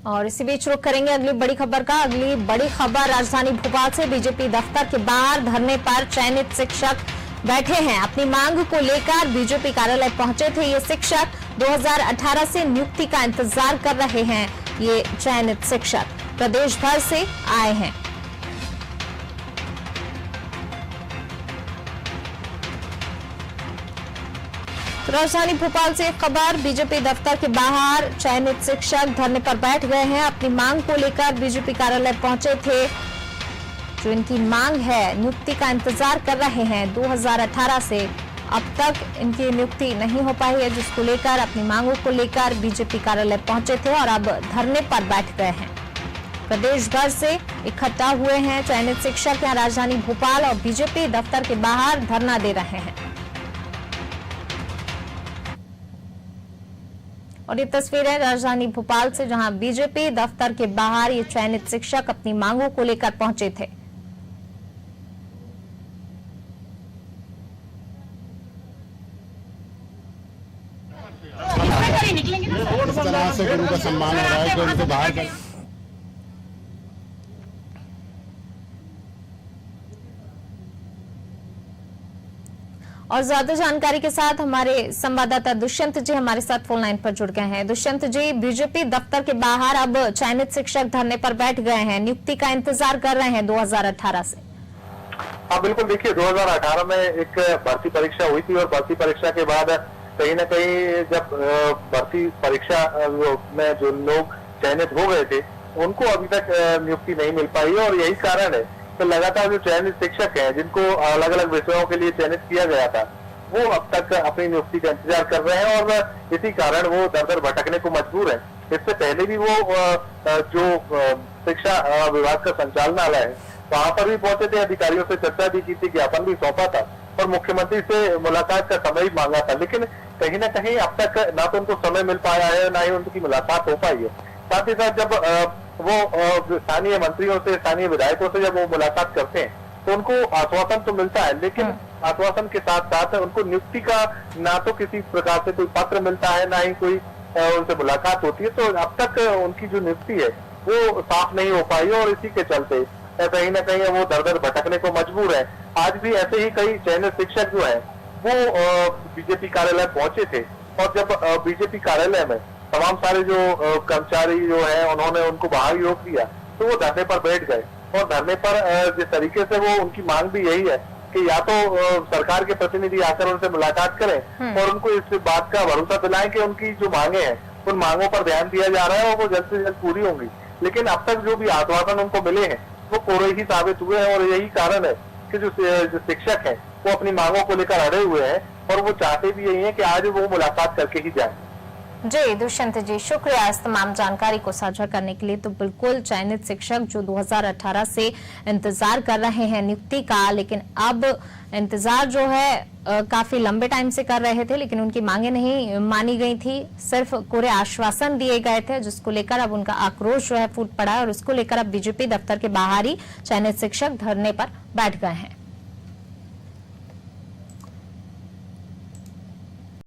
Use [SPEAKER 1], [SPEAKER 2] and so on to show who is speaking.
[SPEAKER 1] और इसी बीच रुख करेंगे अगली बड़ी खबर का। अगली बड़ी खबर राजधानी भोपाल से। बीजेपी दफ्तर के बाहर धरने पर चयनित शिक्षक बैठे हैं। अपनी मांग को लेकर बीजेपी कार्यालय पहुंचे थे ये शिक्षक। 2018 से नियुक्ति का इंतजार कर रहे हैं। ये चयनित शिक्षक प्रदेश भर से आए हैं। तो राजधानी भोपाल से एक खबर। बीजेपी दफ्तर के बाहर चयनित शिक्षक धरने पर बैठ गए हैं। अपनी मांग को लेकर बीजेपी कार्यालय पहुंचे थे। जो इनकी मांग है, नियुक्ति का इंतजार कर रहे हैं। 2018 से अब तक इनकी नियुक्ति नहीं हो पाई है, जिसको लेकर अपनी मांगों को लेकर बीजेपी कार्यालय पहुंचे थे और अब धरने पर बैठ गए हैं। प्रदेश भर से इकट्ठा हुए हैं चयनित शिक्षक यहाँ राजधानी भोपाल और बीजेपी दफ्तर के बाहर धरना दे रहे हैं। और ये तस्वीर है राजधानी भोपाल से, जहां बीजेपी दफ्तर के बाहर ये चयनित शिक्षक अपनी मांगों को लेकर पहुंचे थे।
[SPEAKER 2] इस तरह से गुरु का सम्मान हो रहा है कि उनको बाहर
[SPEAKER 1] और ज्यादा जानकारी के साथ हमारे संवाददाता दुष्यंत जी हमारे साथ फोन लाइन पर जुड़ गए हैं। दुष्यंत जी, बीजेपी दफ्तर के बाहर अब चयनित शिक्षक धरने पर बैठ गए हैं, नियुक्ति का इंतजार कर रहे हैं 2018 से।
[SPEAKER 3] हाँ बिल्कुल, देखिए 2018 में एक भर्ती परीक्षा हुई थी और भर्ती परीक्षा के बाद कहीं ना कहीं जब भर्ती परीक्षा में जो लोग चयनित हो गए थे उनको अभी तक नियुक्ति नहीं मिल पाई और यही कारण है तो लगातार जो चयनित शिक्षक हैं जिनको अलग अलग विषयों के लिए चयनित किया गया था वो अब तक अपनी नियुक्ति का इंतजार कर रहे हैं और इसी कारण वो दर दर भटकने को मजबूर है। इससे पहले भी वो जो शिक्षा विभाग का संचालनालय है वहां पर भी पहुंचे थे, अधिकारियों से चर्चा भी की थी, ज्ञापन भी सौंपा था और मुख्यमंत्री से मुलाकात का समय भी मांगा था, लेकिन कहीं ना कहीं अब तक ना तो उनको समय मिल पाया है ना ही उनकी मुलाकात हो पाई है। साथ ही साथ जब वो स्थानीय मंत्रियों से, स्थानीय विधायकों से जब वो मुलाकात करते हैं तो उनको आश्वासन तो मिलता है, लेकिन आश्वासन के साथ साथ उनको नियुक्ति का ना तो किसी प्रकार से कोई पत्र मिलता है ना ही कोई उनसे मुलाकात होती है। तो अब तक उनकी जो नियुक्ति है वो साफ नहीं हो पाई और इसी के चलते कहीं ना कहीं वो दर दर भटकने को मजबूर है। आज भी ऐसे ही कई चयनित शिक्षक जो है वो बीजेपी कार्यालय पहुंचे थे और जब बीजेपी कार्यालय में तमाम सारे जो कर्मचारी जो है उन्होंने उनको बाहर रोक दिया तो वो धरने पर बैठ गए और धरने पर जिस तरीके से वो उनकी मांग भी यही है कि या तो सरकार के प्रतिनिधि आकर उनसे मुलाकात करें और उनको इस बात का भरोसा दिलाएं कि उनकी जो मांगे हैं उन मांगों पर ध्यान दिया जा रहा है और वो जल्द से जल्द पूरी होंगी। लेकिन अब तक जो भी आश्वासन उनको मिले हैं वो कोरे ही साबित हुए हैं और यही कारण है कि जो शिक्षक हैं वो अपनी मांगों को लेकर अड़े हुए हैं और वो चाहते भी यही है कि आज वो मुलाकात करके ही जाए।
[SPEAKER 1] जी दुष्यंत जी, शुक्रिया इस तमाम जानकारी को साझा करने के लिए। तो बिल्कुल चयनित शिक्षक जो 2018 से इंतजार कर रहे हैं नियुक्ति का, लेकिन अब इंतजार जो है काफी लंबे टाइम से कर रहे थे, लेकिन उनकी मांगे नहीं मानी गई थी, सिर्फ कोरे आश्वासन दिए गए थे, जिसको लेकर अब उनका आक्रोश जो है फूट पड़ा है और उसको लेकर अब बीजेपी दफ्तर के बाहर ही चयनित शिक्षक धरने पर बैठ गए हैं।